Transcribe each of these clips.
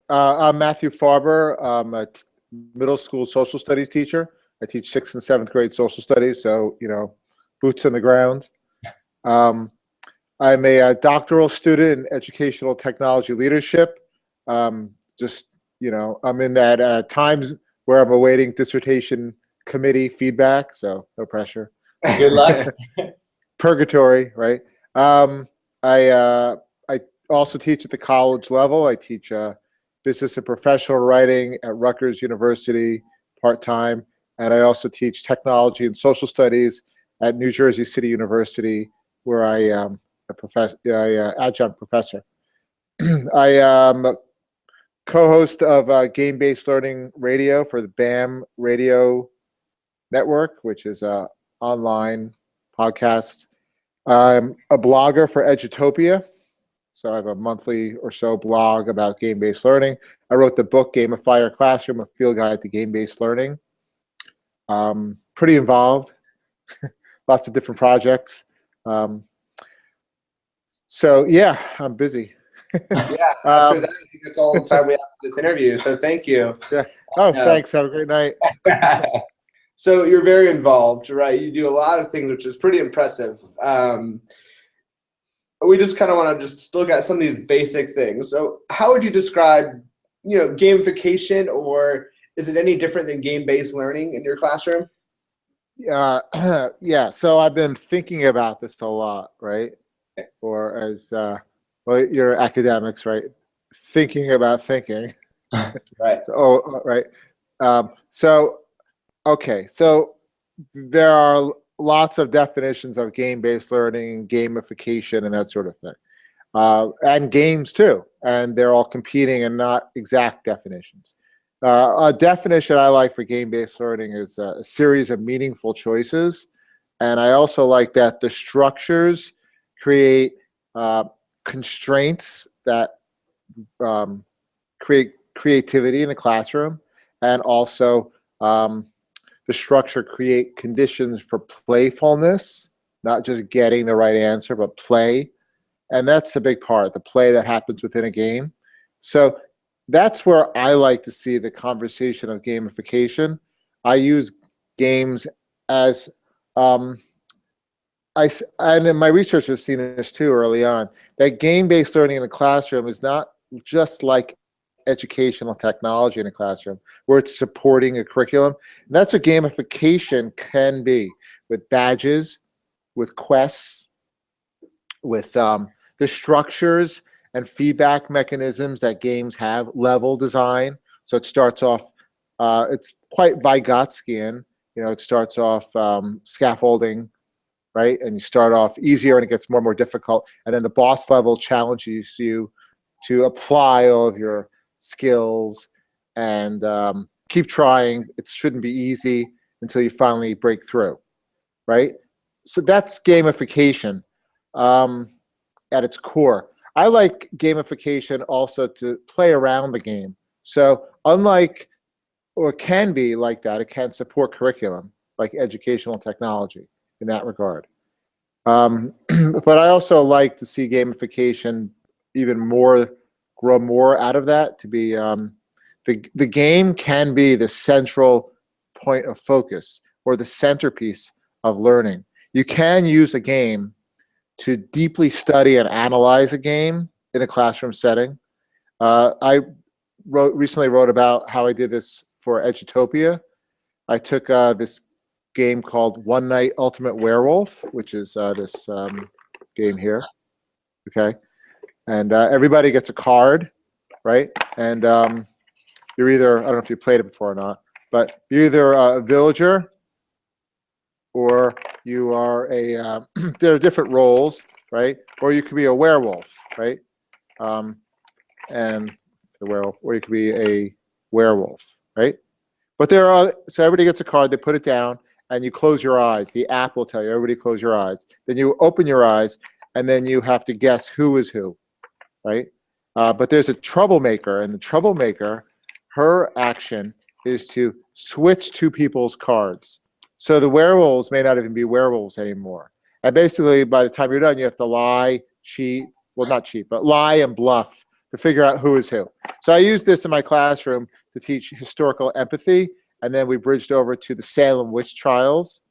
I'm Matthew Farber. I'm a middle school social studies teacher. I teach 6th and 7th grade social studies, so, boots on the ground. Um, I'm a doctoral student in educational technology leadership. Just, I'm in that times where I'm awaiting dissertation committee feedback, so no pressure. Good luck. Purgatory, right? I also teach at the college level. I teach business and professional writing at Rutgers University part-time, and I also teach technology and social studies at New Jersey City University, where I am adjunct professor. I am a co-host of Game-Based Learning Radio for the BAM Radio Network, which is an online podcast. I'm a blogger for Edutopia. So I have a monthly or so blog about game-based learning. I wrote the book Gamify Your Classroom, a field guide to game-based learning. Pretty involved, lots of different projects. So yeah, I'm busy. Yeah, after that, I think that's all the time we have for this interview. So thank you. Yeah. Oh, thanks. Have a great night. So you're very involved, right? You do a lot of things, which is pretty impressive. We just kind of want to just look at some of these basic things. So how would you describe, gamification, or is it any different than game-based learning in your classroom? Yeah. So I've been thinking about this a lot, right? Or as you're academics, right? Thinking about thinking. Right. Right. Okay. So there are lots of definitions of game-based learning, gamification, and that sort of thing. And games too. And they're all competing and not exact definitions. A definition I like for game-based learning is a series of meaningful choices. And I also like that the structures create constraints that create creativity in a classroom, and also the structure create conditions for playfulness, not just getting the right answer, but play. And that's a big part, the play that happens within a game. So that's where I like to see the conversation of gamification. I use games as, and in my research I've seen this too early on, that game-based learning in the classroom is not just like educational technology in a classroom where it's supporting a curriculum. And that's what gamification can be, with badges, with quests, with the structures and feedback mechanisms that games have, level design. So it starts off, it's quite Vygotskian, it starts off scaffolding, right? And you start off easier and it gets more and more difficult. And then the boss level challenges you to apply all of your skills and keep trying. It shouldn't be easy until you finally break through, right? So that's gamification at its core. I like gamification also to play around the game. So unlike, or can be like that, it can support curriculum, like educational technology in that regard. But I also like to see gamification even more, grow more out of that, to be the game can be the central point of focus or the centerpiece of learning. You can use a game to deeply study and analyze a game in a classroom setting. I recently wrote about how I did this for Edutopia. I took this game called One Night Ultimate Werewolf, which is this game here. Okay. And everybody gets a card, right? And you're either, I don't know if you played it before or not, but you're either a villager or you are a, there are different roles, right? Or you could be a werewolf, right? And the werewolf, or you could be a werewolf, right? But there are, so everybody gets a card, they put it down, and you close your eyes. The app will tell you, everybody close your eyes. Then you open your eyes, and then you have to guess who is who, right? But there's a troublemaker, and the troublemaker, her action is to switch two people's cards. So the werewolves may not even be werewolves anymore. And basically, by the time you're done, you have to lie, cheat, well, not cheat, but lie and bluff to figure out who is who. So I used this in my classroom to teach historical empathy, and then we bridged over to the Salem witch trials,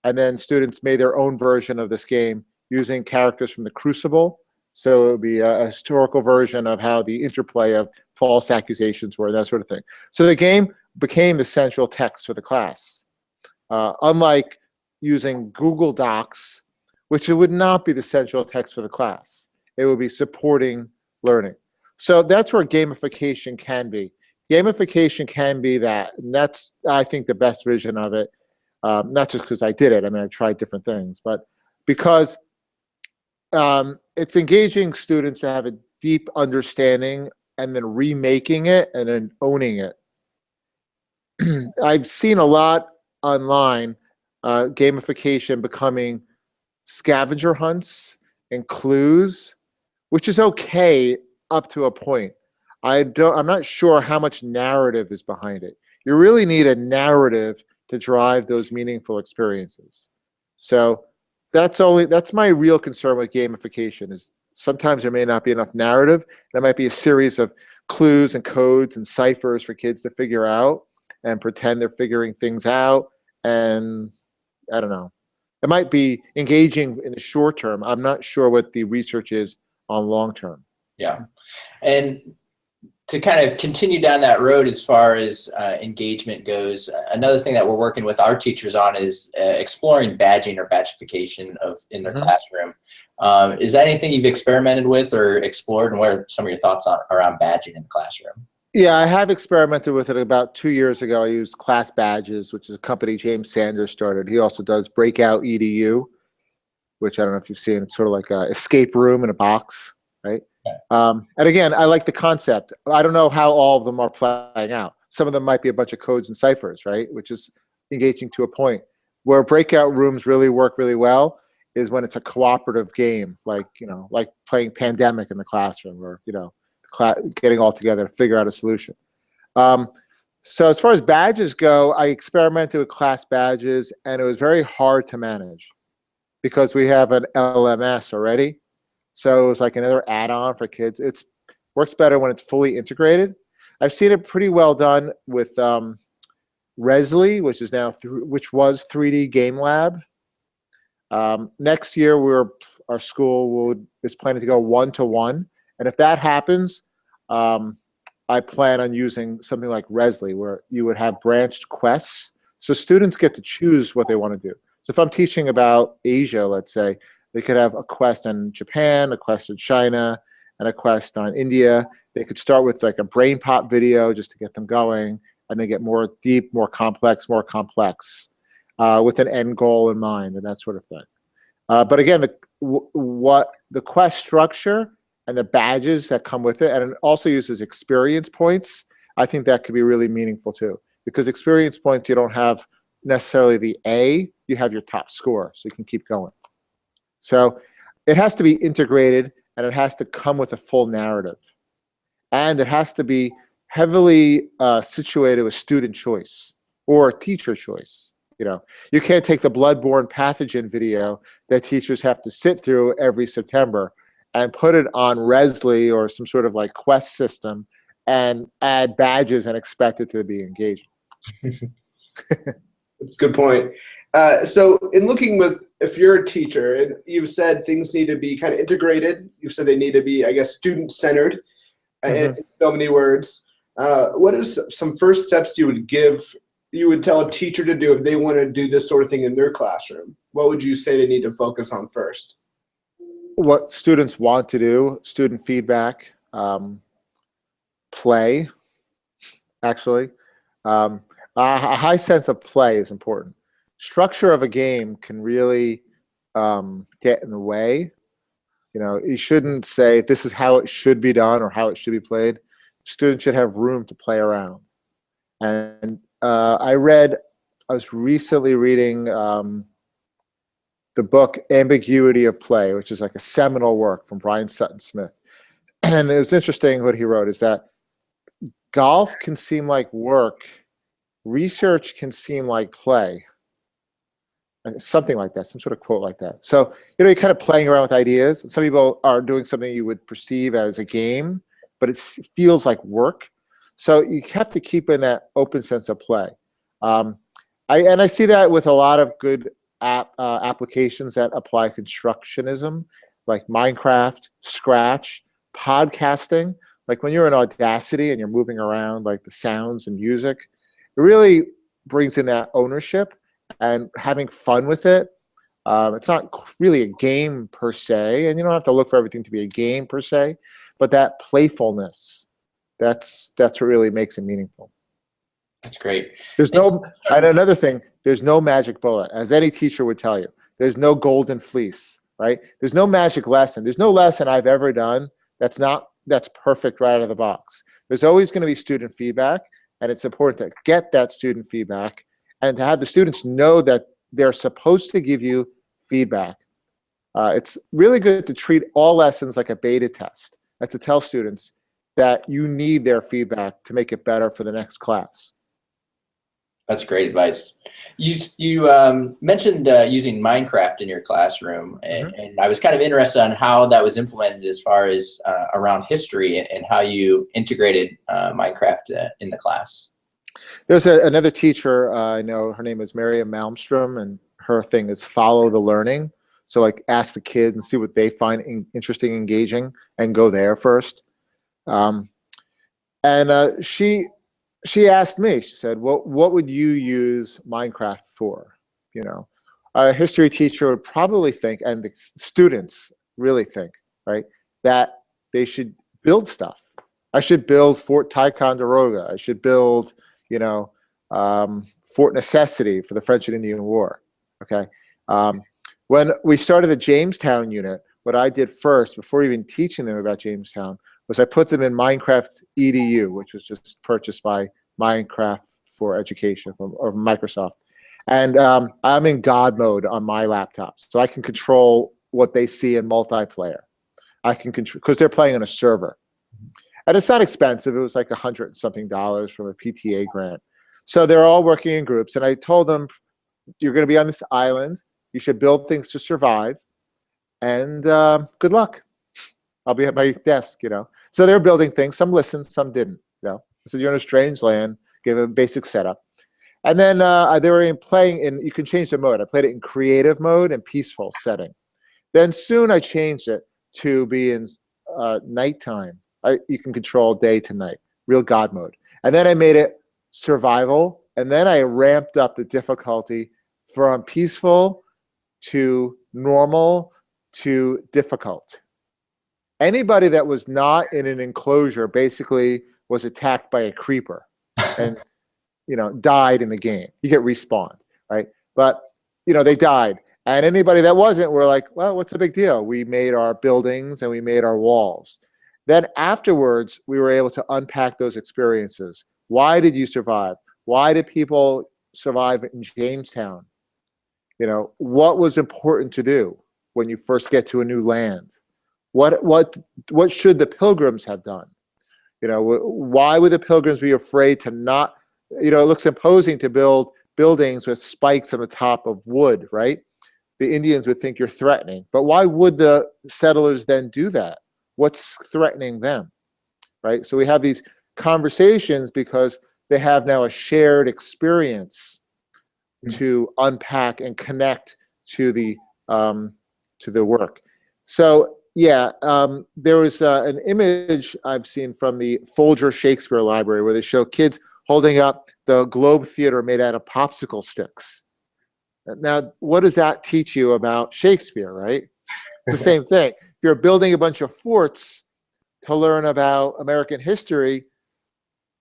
and then students made their own version of this game using characters from the Crucible. So it would be a historical version of how the interplay of false accusations were, that sort of thing. So the game became the central text for the class. Unlike using Google Docs, which it would not be the central text for the class. It would be supporting learning. So that's where gamification can be. Gamification can be that, and that's, I think, the best vision of it. Not just because I did it. I mean, I tried different things, but because it's engaging students to have a deep understanding and then remaking it and then owning it. I've seen a lot online, gamification becoming scavenger hunts and clues, which is okay up to a point. I'm not sure how much narrative is behind it. You really need a narrative to drive those meaningful experiences. So that's my real concern with gamification is sometimes there may not be enough narrative. There might be a series of clues and codes and ciphers for kids to figure out and pretend they're figuring things out. And I don't know. It might be engaging in the short term. I'm not sure what the research is on long term. Yeah. And to kind of continue down that road as far as engagement goes, another thing that we're working with our teachers on is exploring badging or badgification in their classroom. Is that anything you've experimented with or explored, and what are some of your thoughts around badging in the classroom? Yeah, I have experimented with it about 2 years ago. I used Class Badges, which is a company James Sanders started. He also does Breakout EDU, which I don't know if you've seen. It's sort of like an escape room in a box, right? And again, I like the concept. I don't know how all of them are playing out. Some of them might be a bunch of codes and ciphers, right? Which is engaging to a point. Where breakout rooms really work really well is when it's a cooperative game, like playing Pandemic in the classroom, or getting all together to figure out a solution. So as far as badges go, I experimented with Class Badges, and it was very hard to manage because we have an LMS already. So it was like another add-on for kids. It works better when it's fully integrated. I've seen it pretty well done with Resly, which was 3D Game Lab. Next year, our school is planning to go 1-to-1, and if that happens, I plan on using something like Resly, where you would have branched quests, so students get to choose what they want to do. So if I'm teaching about Asia, let's say, they could have a quest on Japan, a quest on China, and a quest on India. They could start with like a brain pop video just to get them going, and then get more deep, more complex, with an end goal in mind and that sort of thing. But again, what the quest structure and the badges that come with it, and it also uses experience points, I think that could be really meaningful too. Because experience points, you don't have necessarily the A, you have your top score, so you can keep going. So it has to be integrated, and it has to come with a full narrative. And it has to be heavily situated with student choice or teacher choice. You can't take the bloodborne pathogen video that teachers have to sit through every September and put it on Resly or some sort of like quest system and add badges and expect it to be engaging. That's a good point. So in looking if you're a teacher, and you've said things need to be kind of integrated, you've said they need to be, I guess, student-centered in so many words. What are some first steps you would tell a teacher to do if they want to do this sort of thing in their classroom? What would you say they need to focus on first? What students want to do, student feedback, play, actually. A high sense of play is important. Structure of a game can really get in the way. You shouldn't say this is how it should be done or how it should be played. Students should have room to play around. And I was recently reading the book Ambiguity of Play, which is like a seminal work from Brian Sutton Smith. And it was interesting what he wrote is that golf can seem like work, research can seem like play. And something like that, some sort of quote like that. So, you're kind of playing around with ideas. Some people are doing something you would perceive as a game, but it feels like work. So you have to keep in that open sense of play. I see that with a lot of good applications that apply constructionism, like Minecraft, Scratch, podcasting. Like when you're in Audacity and you're moving around, like the sounds and music, it really brings in that ownership and having fun with it. It's not really a game per se, and you don't have to look for everything to be a game per se, but that playfulness, that's what really makes it meaningful. That's great. And another thing, there's no magic bullet, as any teacher would tell you. There's no golden fleece, right? There's no magic lesson. There's no lesson I've ever done that's perfect right out of the box. There's always going to be student feedback, and it's important to get that student feedback and to have the students know that they're supposed to give you feedback. It's really good to treat all lessons like a beta test and to tell students that you need their feedback to make it better for the next class. That's great advice. You mentioned using Minecraft in your classroom, and I was kind of interested on how that was implemented as far as around history and how you integrated Minecraft in the class. There's another teacher I know, her name is Miriam Malmstrom, and her thing is follow the learning. So like ask the kids and see what they find interesting, engaging, and go there first. She asked me, she said, what would you use Minecraft for? You know, a history teacher would probably think, and the students really think, right, that they should build stuff. I should build Fort Ticonderoga. I should build, you know, Fort Necessity for the French and Indian War, okay? When we started the Jamestown unit, what I did first, before even teaching them about Jamestown, was I put them in Minecraft EDU, which was just purchased by Minecraft for Education or Microsoft. And I'm in God mode on my laptop, so I can control what they see in multiplayer. I can control, because they're playing on a server. And it's not expensive. It was like $100 and something from a PTA grant. So they're all working in groups. And I told them, you're going to be on this island. You should build things to survive. And good luck. I'll be at my desk, you know. So they're building things. Some listened, some didn't, you know. So you're in a strange land, give them a basic setup. And then they were playing in, you can change the mode. I played it in creative mode and peaceful setting. Then soon I changed it to be in nighttime. You can control day to night, real God mode. And then I made it survival. And then I ramped up the difficulty from peaceful to normal to difficult. Anybody that was not in an enclosure basically was attacked by a creeper and, you know, died in the game. You get respawned, right? But, you know, they died. And anybody that wasn't, we're like, well, what's the big deal? We made our buildings and we made our walls. Then afterwards, we were able to unpack those experiences. Why did you survive? Why did people survive in Jamestown? You know, what was important to do when you first get to a new land? What should the pilgrims have done? You know, why would the pilgrims be afraid to not, you know, it looks imposing to build buildings with spikes on the top of wood, right? The Indians would think you're threatening. But why would the settlers then do that? What's threatening them, right? So we have these conversations because they have now a shared experience to unpack and connect to the work. So yeah, there was an image I've seen from the Folger Shakespeare Library where they show kids holding up the Globe Theater made out of popsicle sticks. Now, what does that teach you about Shakespeare, right? It's the same thing. If you're building a bunch of forts to learn about American history,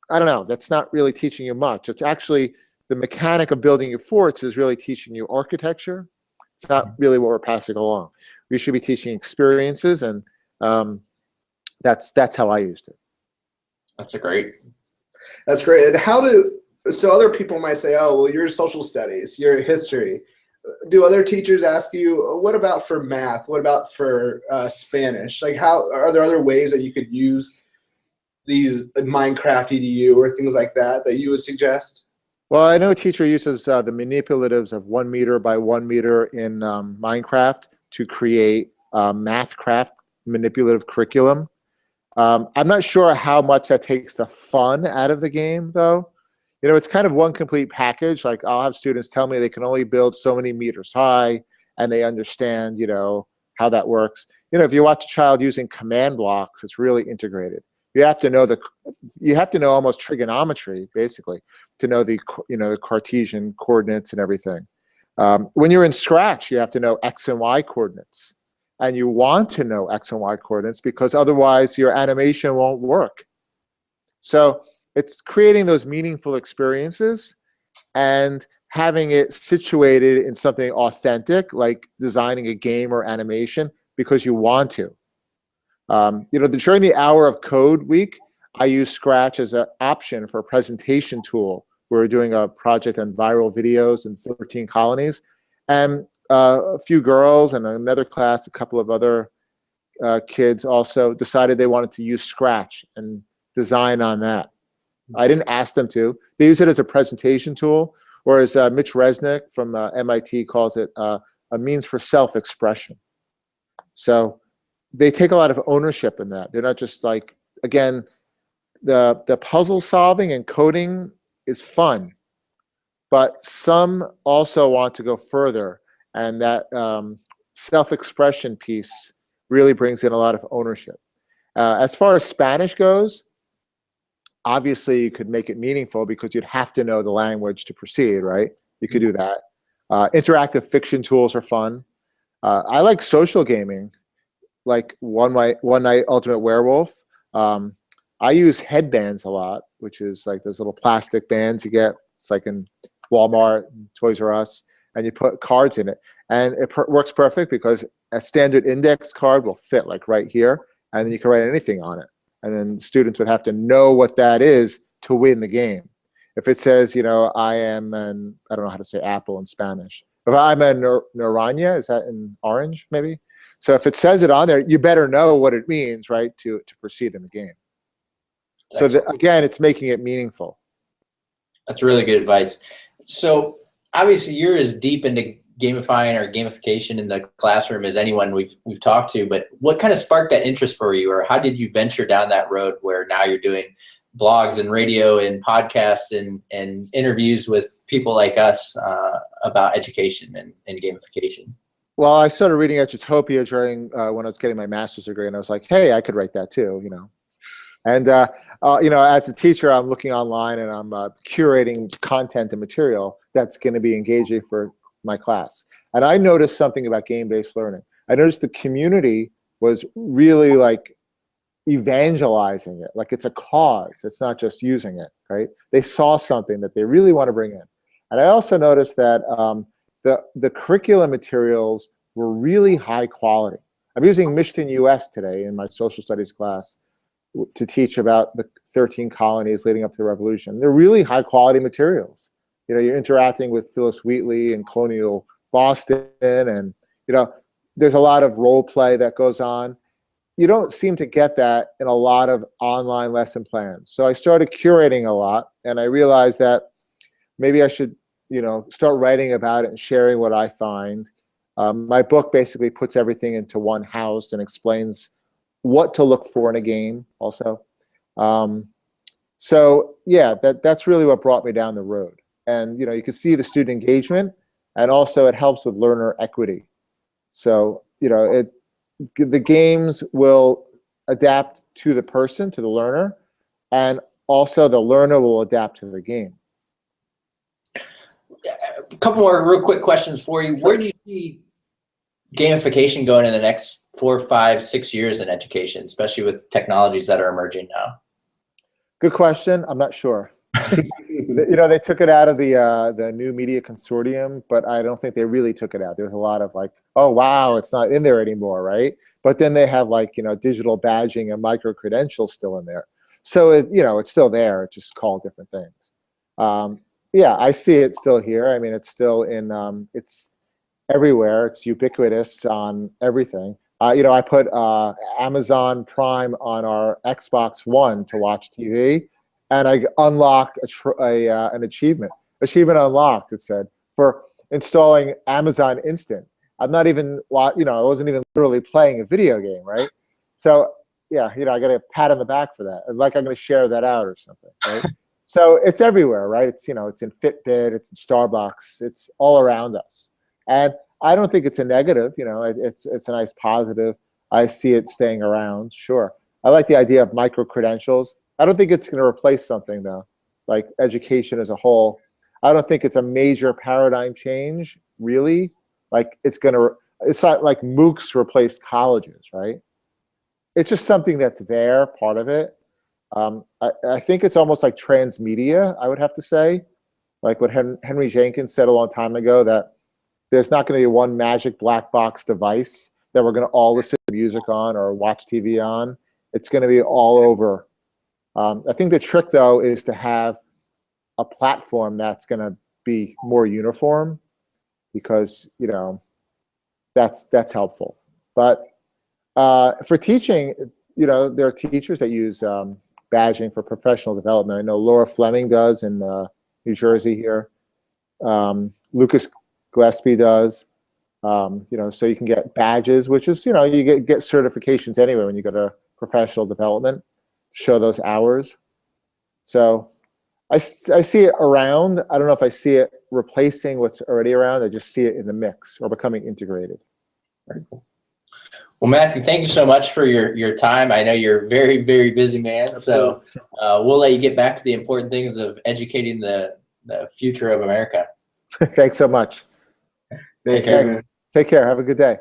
I don't know, that's not really teaching you much. It's actually the mechanic of building your forts is really teaching you architecture. It's not really what we're passing along. We should be teaching experiences, and that's how I used it. That's great. That's great. And so other people might say, oh, well, you're social studies, you're history. Do other teachers ask you, what about for math? What about for Spanish? Like, how are there other ways that you could use these Minecraft EDU or things like that you would suggest? Well, I know a teacher uses the manipulatives of 1 meter by 1 meter in Minecraft to create Mathcraft manipulative curriculum. I'm not sure how much that takes the fun out of the game, though. You know, it's kind of one complete package. Like I'll have students tell me they can only build so many meters high, and they understand, you know, how that works. You know, if you watch a child using command blocks, it's really integrated. You have to know almost trigonometry, basically, to know the, you know, the Cartesian coordinates and everything. When you're in Scratch, you have to know X and Y coordinates. And you want to know X and Y coordinates because otherwise your animation won't work. So it's creating those meaningful experiences and having it situated in something authentic, like designing a game or animation because you want to. You know, during the Hour of Code week, I use Scratch as an option for a presentation tool. We're doing a project on viral videos in 13 colonies. And a few girls and another class, a couple of other kids also decided they wanted to use Scratch and design on that. I didn't ask them to. They use it as a presentation tool, or as Mitch Resnick from MIT calls it, a means for self-expression. So they take a lot of ownership in that. They're not just like, again, the puzzle solving and coding is fun, but some also want to go further, and that self-expression piece really brings in a lot of ownership. As far as Spanish goes, obviously you could make it meaningful because you'd have to know the language to proceed, right? You could do that. Interactive fiction tools are fun. I like social gaming, like One Night Ultimate Werewolf. I use headbands a lot, which is like those little plastic bands you get. It's like in Walmart, Toys R Us, and you put cards in it. And it works perfect because a standard index card will fit like right here, and then you can write anything on it. And then students would have to know what that is to win the game. If it says, you know, I am an, I don't know how to say apple in Spanish. If I'm a naranja, is that in orange maybe? So if it says it on there, you better know what it means, right, to proceed in the game. So again, it's making it meaningful. That's really good advice. So obviously you're as deep into gamifying or gamification in the classroom as anyone we've talked to, but what kind of sparked that interest for you, or how did you venture down that road where now you're doing blogs and radio and podcasts and interviews with people like us about education and gamification? Well, I started reading Edutopia during when I was getting my master's degree, and I was like, hey, I could write that too, you know. And you know, as a teacher, I'm looking online and I'm curating content and material that's going to be engaging for my class. And I noticed something about game-based learning. I noticed the community was really like evangelizing it, like it's a cause. It's not just using it, right? They saw something that they really want to bring in. And I also noticed that the curriculum materials were really high quality. I'm using Michigan US today in my social studies class to teach about the 13 colonies leading up to the revolution. They're really high quality materials. You know, you're interacting with Phyllis Wheatley and colonial Boston, and you know, there's a lot of role play that goes on. You don't seem to get that in a lot of online lesson plans. So I started curating a lot, and I realized that maybe I should, you know, start writing about it and sharing what I find. My book basically puts everything into one house and explains what to look for in a game also. So yeah, that's really what brought me down the road. And you know, you can see the student engagement, and also it helps with learner equity. So you know, the games will adapt to the person, to the learner, and also the learner will adapt to the game. A couple more real quick questions for you. Where do you see gamification going in the next 4, 5, 6 years in education, especially with technologies that are emerging now? Good question. I'm not sure. You know, they took it out of the New Media Consortium, but I don't think they really took it out. There's a lot of like, oh wow, it's not in there anymore, right? But then they have like, you know, digital badging and micro credentials still in there. So it, you know, it's still there. It's just called different things. Yeah, I see it still here. I mean, it's still in. It's everywhere. It's ubiquitous on everything. You know, I put Amazon Prime on our Xbox One to watch TV, and I unlocked an achievement. Achievement unlocked, it said, for installing Amazon Instant. I'm not even, you know, I wasn't even literally playing a video game, right? So yeah, I got a pat on the back for that. Like I'm going to share that out or something, right? So it's everywhere, right? It's, it's in Fitbit, it's in Starbucks, it's all around us. And I don't think it's a negative, it's a nice positive. I see it staying around, sure. I like the idea of micro-credentials. I don't think it's going to replace something, though, like education as a whole. I don't think it's a major paradigm change, really. Like it's not like MOOCs replaced colleges, right? It's just something that's there, part of it. I think it's almost like transmedia, I would have to say. Like what Henry Jenkins said a long time ago, that there's not going to be one magic black box device that we're going to all listen to music on or watch TV on. It's going to be all over. I think the trick, though, is to have a platform that's going to be more uniform, because that's helpful. But for teaching, there are teachers that use badging for professional development. I know Laura Fleming does in New Jersey here. Lucas Gillespie does. So you can get badges, which is, you get certifications anyway when you go to professional development, show those hours. So I see it around. I don't know if I see it replacing what's already around. I just see it in the mix or becoming integrated. Very cool. Well, Matthew, thank you so much for your time. I know you're a very, very busy man. Absolutely. So we'll let you get back to the important things of educating the future of America. Thanks so much. Take care. Take care. Have a good day.